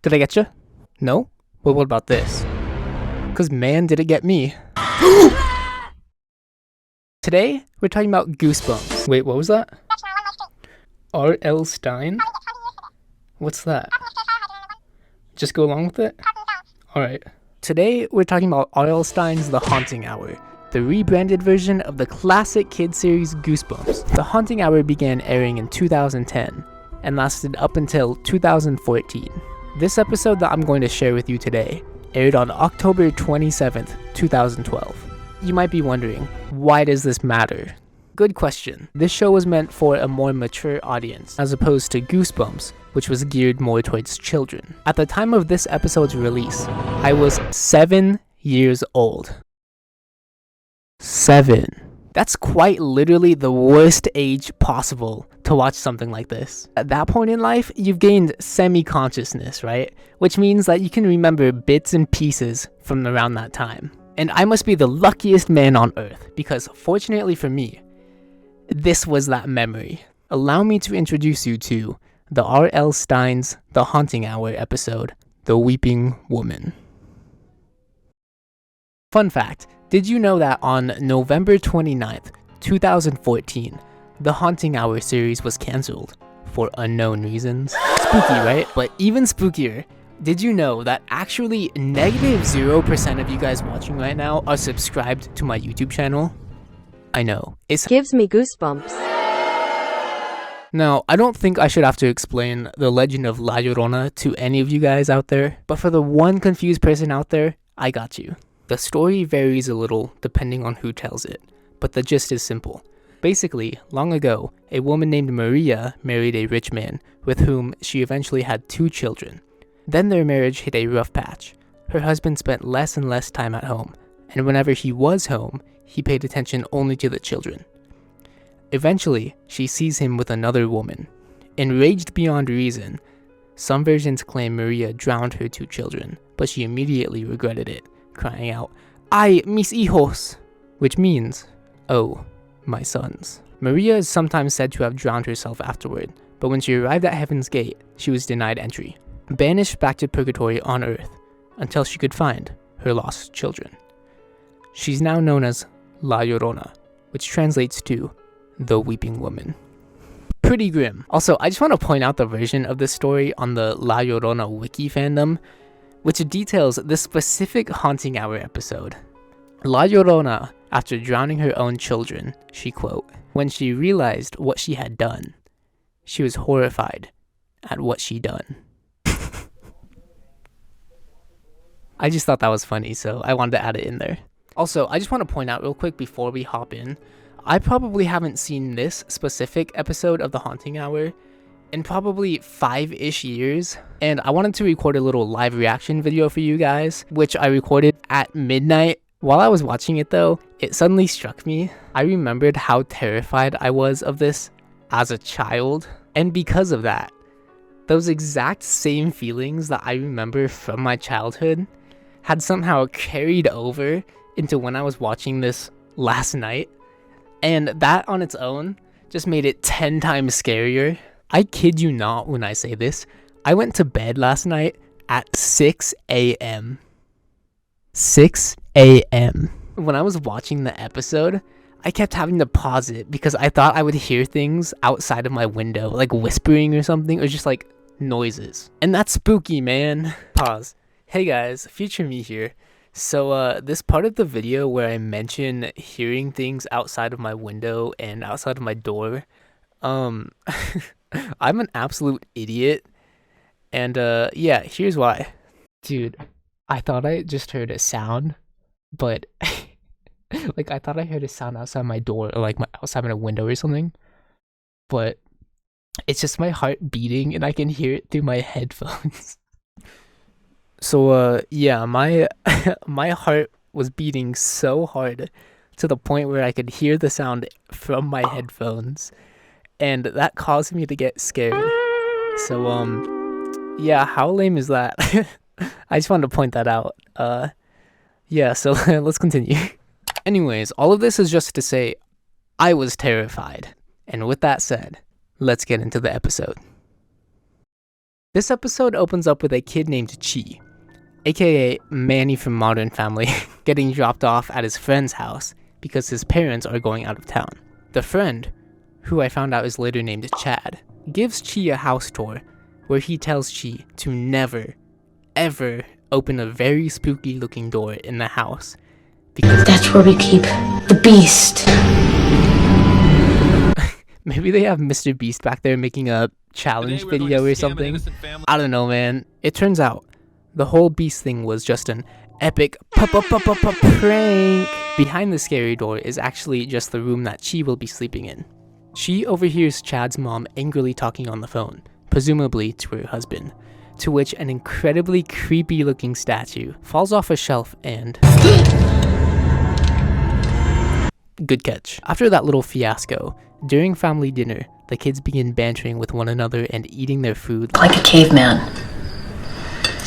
Did I get you? No? Well, what about this? Because man, did it get me. Today, we're talking about Goosebumps. Wait, what was that? R.L. Stine? What's that? Just go along with it? Alright. Today, we're talking about R.L. Stine's The Haunting Hour, the rebranded version of the classic kid series Goosebumps. The Haunting Hour began airing in 2010 and lasted up until 2014. This episode that I'm going to share with you today aired on October 27th, 2012. You might be wondering, why does this matter? Good question. This show was meant for a more mature audience, as opposed to Goosebumps, which was geared more towards children. At the time of this episode's release, I was 7 years old. 7. That's quite literally the worst age possible to watch something like this. At that point in life, you've gained semi-consciousness, right? Which means that you can remember bits and pieces from around that time. And I must be the luckiest man on earth, because fortunately for me, this was that memory. Allow me to introduce you to the R.L. Stine's The Haunting Hour episode, The Weeping Woman. Fun fact, did you know that on November 29th, 2014, The Haunting Hour series was cancelled for unknown reasons? Spooky, right? But even spookier, did you know that actually -0% of you guys watching right now are subscribed to my YouTube channel? I know. It gives me goosebumps. Now, I don't think I should have to explain the legend of La Llorona to any of you guys out there, but for the one confused person out there, I got you. The story varies a little depending on who tells it, but the gist is simple. Basically, long ago, a woman named Maria married a rich man with whom she eventually had 2 children. Then their marriage hit a rough patch. Her husband spent less and less time at home, and whenever he was home, he paid attention only to the children. Eventually, she sees him with another woman. Enraged beyond reason, some versions claim Maria drowned her 2 children, but she immediately regretted it, crying out, "Ay, mis hijos," which means, "Oh, my sons." Maria is sometimes said to have drowned herself afterward, but when she arrived at Heaven's Gate, she was denied entry, banished back to purgatory on Earth, until she could find her lost children. She's now known as La Llorona, which translates to the Weeping Woman. Pretty grim. Also, I just want to point out the version of this story on the La Llorona wiki fandom, which details this specific Haunting Hour episode. La Llorona, after drowning her own children, she quote, "When she realized what she had done, she was horrified at what she done." I just thought that was funny, so I wanted to add it in there. Also, I just want to point out real quick before we hop in, I probably haven't seen this specific episode of The Haunting Hour in probably 5-ish years, and I wanted to record a little live reaction video for you guys, which I recorded at midnight. While I was watching it though, it suddenly struck me. I remembered how terrified I was of this as a child, and because of that, those exact same feelings that I remember from my childhood had somehow carried over into when I was watching this last night, and that on its own just made it 10 times scarier. I kid you not when I say this, I went to bed last night at 6 a.m. 6 a.m. When I was watching the episode, I kept having to pause it because I thought I would hear things outside of my window, like whispering or something, or just like noises. And that's spooky, man. Pause. Hey guys, future me here. So this part of the video where I mention hearing things outside of my window and outside of my door, I'm an absolute idiot. And yeah, here's why. Dude, I thought I just heard a sound, but like I thought I heard a sound outside my door or like outside my window or something. But it's just my heart beating and I can hear it through my headphones. So yeah, my my heart was beating so hard to the point where I could hear the sound from my headphones, and that caused me to get scared. So yeah, how lame is that? I just wanted to point that out. Yeah, so let's continue. Anyways, all of this is just to say I was terrified. And with that said, let's get into the episode. This episode opens up with a kid named Chi, aka Manny from Modern Family, getting dropped off at his friend's house because his parents are going out of town. The friend, who I found out is later named Chad, gives Chi a house tour where he tells Chi to never, ever open a very spooky looking door in the house because that's where we keep the beast. Maybe they have Mr. Beast back there making a challenge video or something. I don't know, man. It turns out the whole beast thing was just an epic prank. Behind the scary door is actually just the room that Chi will be sleeping in. She overhears Chad's mom angrily talking on the phone, presumably to her husband, to which an incredibly creepy looking statue falls off a shelf and... Good catch. After that little fiasco, during family dinner, the kids begin bantering with one another and eating their food like a caveman.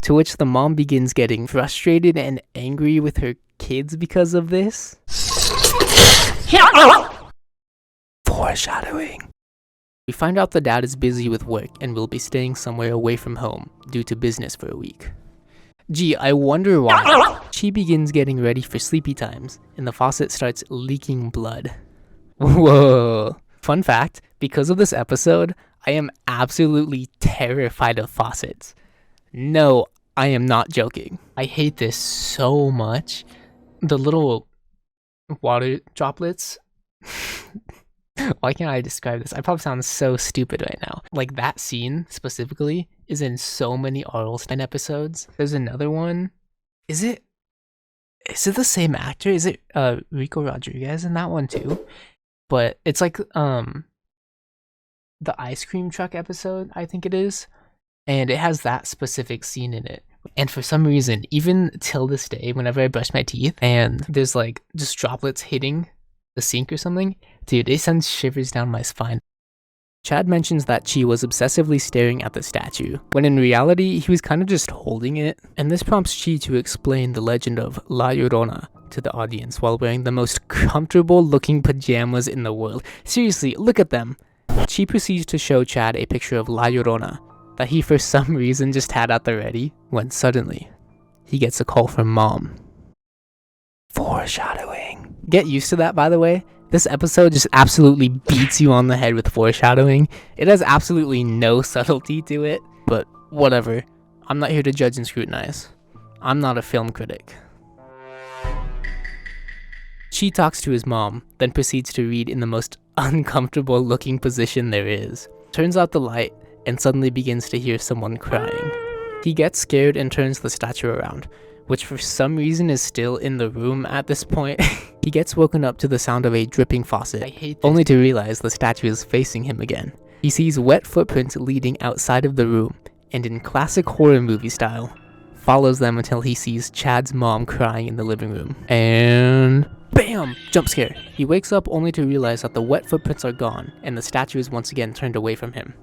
To which the mom begins getting frustrated and angry with her kids because of this. Foreshadowing. We find out the dad is busy with work and will be staying somewhere away from home due to business for a week. Gee, I wonder why. She begins getting ready for sleepy times and the faucet starts leaking blood. Whoa. Fun fact, because of this episode, I am absolutely terrified of faucets. No, I am not joking. I hate this so much. The little water droplets. Why can't I describe this? I probably sound so stupid right now. Like that scene specifically is in so many R.L. Stine episodes. There's another one. Is it the same actor? Is it Rico Rodriguez in that one too? But it's like the ice cream truck episode, I think it is. And it has that specific scene in it. And for some reason, even till this day, whenever I brush my teeth and there's like just droplets hitting the sink or something, dude, it sends shivers down my spine. Chad mentions that Chi was obsessively staring at the statue, when in reality, he was kind of just holding it. And this prompts Chi to explain the legend of La Llorona to the audience while wearing the most comfortable looking pajamas in the world. Seriously, look at them. Chi proceeds to show Chad a picture of La Llorona that he for some reason just had at the ready, when suddenly, he gets a call from Mom. Foreshadowing. Get used to that, by the way. This episode just absolutely beats you on the head with foreshadowing. It has absolutely no subtlety to it, but whatever. I'm not here to judge and scrutinize. I'm not a film critic. She talks to his mom, then proceeds to read in the most uncomfortable looking position there is. Turns out the light and suddenly begins to hear someone crying. He gets scared and turns the statue around, which for some reason is still in the room at this point. He gets woken up to the sound of a dripping faucet, only to realize the statue is facing him again. He sees wet footprints leading outside of the room, and in classic horror movie style, follows them until he sees Chad's mom crying in the living room. And BAM! Jump scare. He wakes up only to realize that the wet footprints are gone, and the statue is once again turned away from him.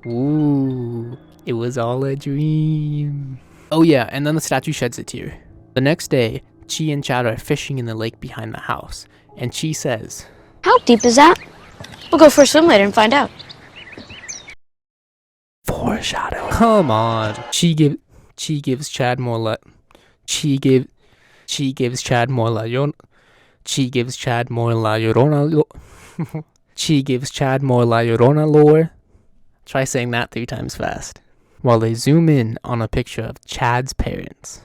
Ooh, it was all a dream. Oh yeah, and then the statue sheds a tear. The next day, Chi and Chad are fishing in the lake behind the house, and Chi says, "How deep is that? We'll go for a swim later and find out." Foreshadow. Come on. Chi gives Chad more la Llorona. Chi gives Chad more La Llorona lore. Try saying that 3 times fast. While they zoom in on a picture of Chad's parents.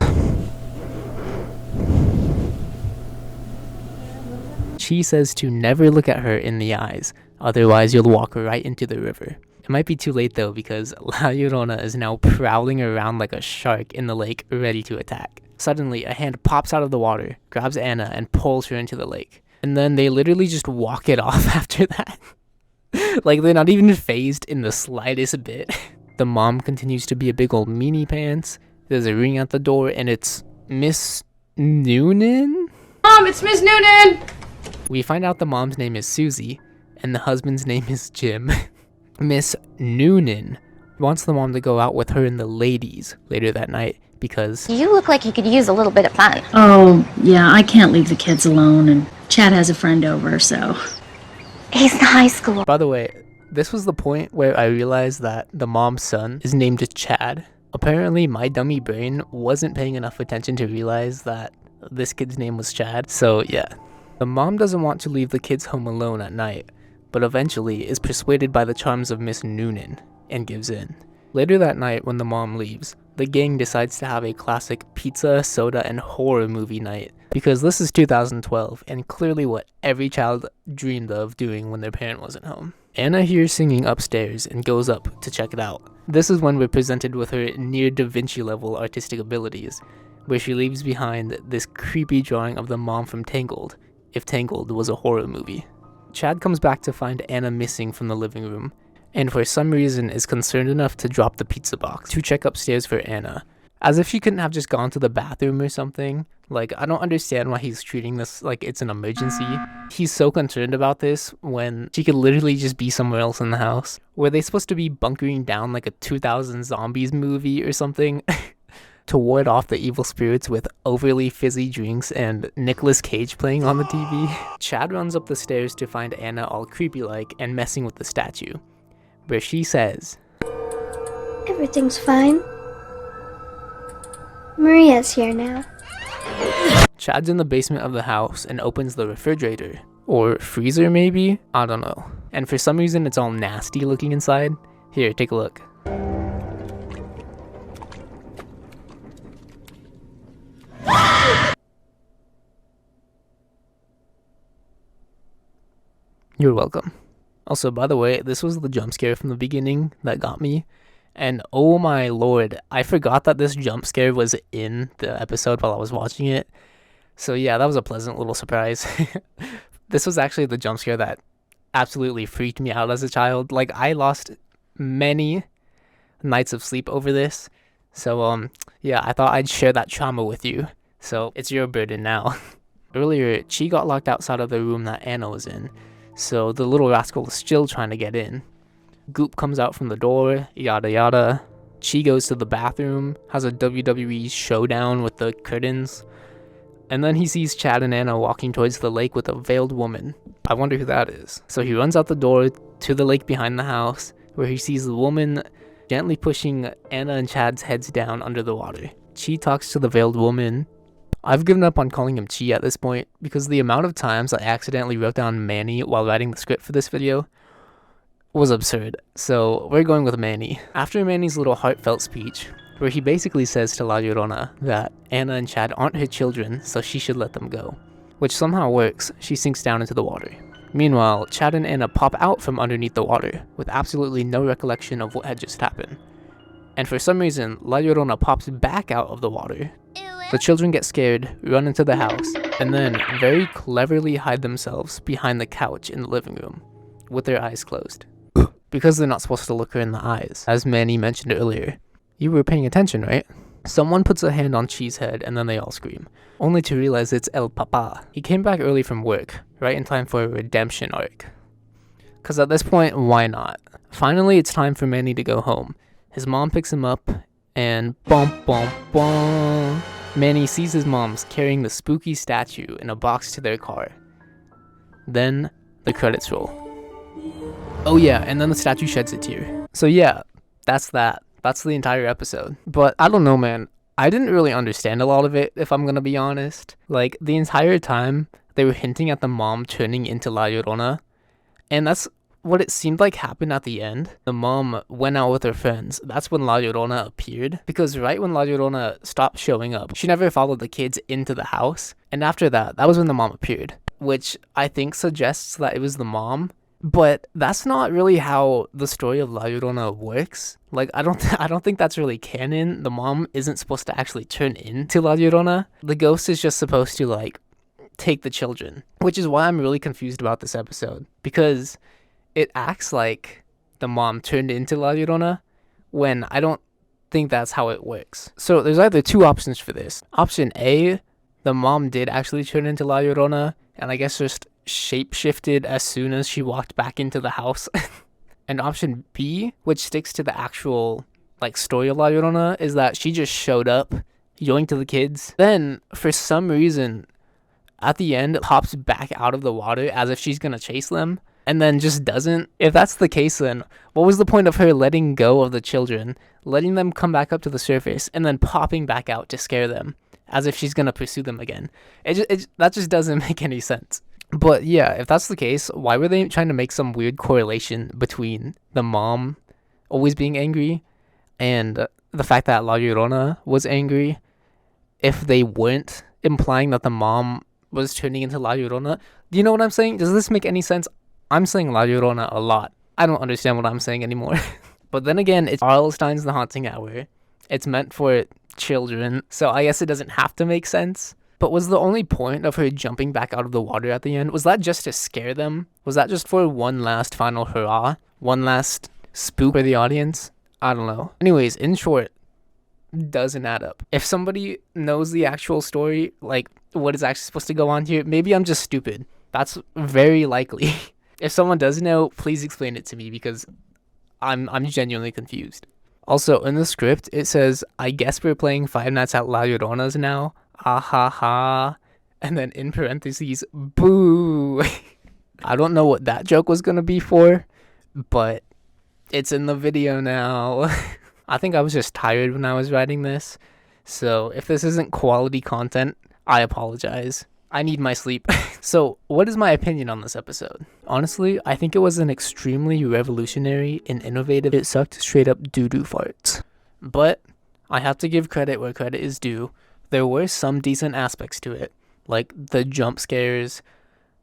Chi says to never look at her in the eyes, otherwise you'll walk right into the river. It might be too late though, because La Llorona is now prowling around like a shark in the lake, ready to attack. Suddenly, a hand pops out of the water, grabs Anna, and pulls her into the lake. And then they literally just walk it off after that. Like, they're not even phased in the slightest bit. The mom continues to be a big old meanie pants. There's a ring at the door, and it's Miss Noonan? Mom, it's Miss Noonan! We find out the mom's name is Susie, and the husband's name is Jim. Miss Noonan wants the mom to go out with her and the ladies later that night because... You look like you could use a little bit of fun. Oh, yeah, I can't leave the kids alone, and Chad has a friend over, so... He's in high school. By the way, This was the point where I realized that the mom's son is named Chad. Apparently, my dummy brain wasn't paying enough attention to realize that this kid's name was Chad. So yeah, the mom doesn't want to leave the kids home alone at night, but eventually is persuaded by the charms of Miss Noonan and gives in. Later that night, when the mom leaves, the gang decides to have a classic pizza, soda, and horror movie night, because this is 2012 and clearly what every child dreamed of doing when their parent wasn't home. Anna hears singing upstairs and goes up to check it out. This is when we're presented with her near Da Vinci level artistic abilities, where she leaves behind this creepy drawing of the mom from Tangled, if Tangled was a horror movie. Chad comes back to find Anna missing from the living room, and for some reason is concerned enough to drop the pizza box to check upstairs for Anna, as if she couldn't have just gone to the bathroom or something. Like, I don't understand why he's treating this like it's an emergency. He's so concerned about this when she could literally just be somewhere else in the house. Were they supposed to be bunkering down like a 2000 zombies movie or something? To ward off the evil spirits with overly fizzy drinks and Nicolas Cage playing on the TV? Chad runs up the stairs to find Anna all creepy-like and messing with the statue, where she says, "Everything's fine. Maria's here now." Chad's in the basement of the house and opens the refrigerator. Or freezer maybe? I don't know. And for some reason it's all nasty looking inside. Here, take a look. You're welcome. Also, by the way, this was the jump scare from the beginning that got me. And oh my lord, I forgot that this jump scare was in the episode while I was watching it. So yeah, that was a pleasant little surprise. This was actually the jump scare that absolutely freaked me out as a child. Like, I lost many nights of sleep over this. So yeah, I thought I'd share that trauma with you. So it's your burden now. Earlier, Chi got locked outside of the room that Anna was in. So the little rascal is still trying to get in. Goop comes out from the door, yada yada. Chi goes to the bathroom, has a WWE showdown with the curtains. And then he sees Chad and Anna walking towards the lake with a veiled woman. I wonder who that is. So he runs out the door to the lake behind the house, where he sees the woman gently pushing Anna and Chad's heads down under the water. Chi talks to the veiled woman. I've given up on calling him Chi at this point, because the amount of times I accidentally wrote down Manny while writing the script for this video was absurd. So we're going with Manny. After Manny's little heartfelt speech, where he basically says to La Llorona that Anna and Chad aren't her children, so she should let them go, which somehow works, she sinks down into the water. Meanwhile, Chad and Anna pop out from underneath the water, with absolutely no recollection of what had just happened. And for some reason, La Llorona pops back out of the water. The children get scared, run into the house, and then very cleverly hide themselves behind the couch in the living room, with their eyes closed. Because they're not supposed to look her in the eyes, as Manny mentioned earlier. You were paying attention, right? Someone puts a hand on Chi's head and then they all scream, only to realize it's El Papa. He came back early from work, right in time for a redemption arc. Cause at this point, why not? Finally, it's time for Manny to go home. His mom picks him up and bum bum bum. Manny sees his mom's carrying the spooky statue in a box to their car. Then the credits roll. Oh yeah, and then the statue sheds a tear. So yeah, that's that. That's the entire episode. But I don't know, man. I didn't really understand a lot of it, if I'm gonna be honest. Like, the entire time, they were hinting at the mom turning into La Llorona. And that's what it seemed like happened at the end. The mom went out with her friends. That's when La Llorona appeared. Because right when La Llorona stopped showing up, she never followed the kids into the house. And after that, that was when the mom appeared. Which I think suggests that it was the mom. But that's not really how the story of La Llorona works. Like, I don't think that's really canon. The mom isn't supposed to actually turn into La Llorona. The ghost is just supposed to, like, take the children. Which is why I'm really confused about this episode. Because it acts like the mom turned into La Llorona, when I don't think that's how it works. So there's either two options for this. Option A, the mom did actually turn into La Llorona, and I guess just shape-shifted as soon as she walked back into the house. And option B, which sticks to the actual like story of La Llorona, is that she just showed up, yoinked to the kids, then for some reason at the end pops back out of the water as if she's gonna chase them, and then just doesn't? If that's the case, then what was the point of her letting go of the children, letting them come back up to the surface, and then popping back out to scare them, as if she's gonna pursue them again? That just doesn't make any sense. But yeah, if that's the case, why were they trying to make some weird correlation between the mom always being angry and the fact that La Llorona was angry, if they weren't implying that the mom was turning into La Llorona? Do you know what I'm saying? Does this make any sense? I'm saying La Llorona a lot. I don't understand what I'm saying anymore. But then again, it's R.L. Stine's The Haunting Hour. It's meant for children, so I guess it doesn't have to make sense. But was the only point of her jumping back out of the water at the end, was that just to scare them? Was that just for one last final hurrah? One last spook for the audience? I don't know. Anyways, in short, doesn't add up. If somebody knows the actual story, like what is actually supposed to go on here, maybe I'm just stupid. That's very likely. If someone does know, please explain it to me, because I'm genuinely confused. Also, in the script, it says, I guess we're playing Five Nights at La Llorona's now. Ah ha ha. And then in parentheses, boo. I don't know what that joke was gonna be for, but it's in the video now. I think I was just tired when I was writing this, so if this isn't quality content, I apologize. I need my sleep. So, what is my opinion on this episode? Honestly, I think it was an extremely revolutionary and innovative. It sucked straight up doo-doo farts. But I have to give credit where credit is due. There were some decent aspects to it, like the jump scares,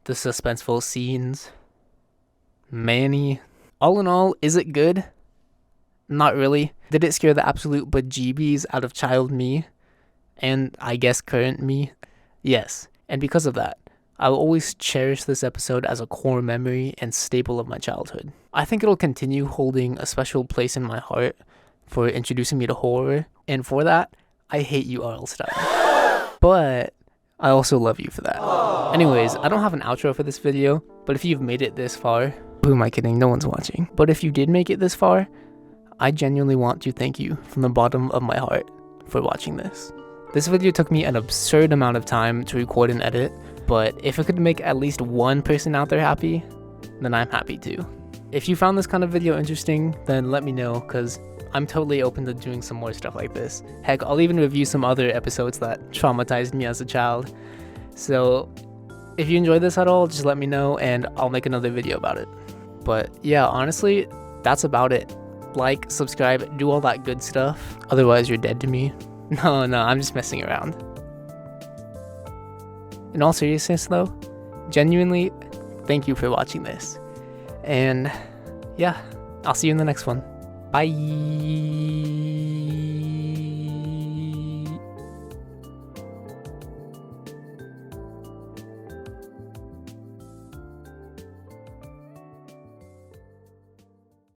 the suspenseful scenes, Manny. All in all, is it good? Not really. Did it scare the absolute bejeebies out of child me? And I guess current me? Yes. And because of that, I will always cherish this episode as a core memory and staple of my childhood. I think it'll continue holding a special place in my heart for introducing me to horror. And for that, I hate you, R.L. Stine. But I also love you for that. Anyways, I don't have an outro for this video, but if you've made it this far, who am I kidding? No one's watching. But if you did make it this far, I genuinely want to thank you from the bottom of my heart for watching this. This video took me an absurd amount of time to record and edit, but if it could make at least one person out there happy, then I'm happy too. If you found this kind of video interesting, then let me know, because I'm totally open to doing some more stuff like this. Heck, I'll even review some other episodes that traumatized me as a child. So if you enjoyed this at all, just let me know and I'll make another video about it. But yeah, honestly, that's about it. Like, subscribe, do all that good stuff. Otherwise, you're dead to me. No, I'm just messing around. In all seriousness though, genuinely, thank you for watching this. And yeah, I'll see you in the next one. Bye.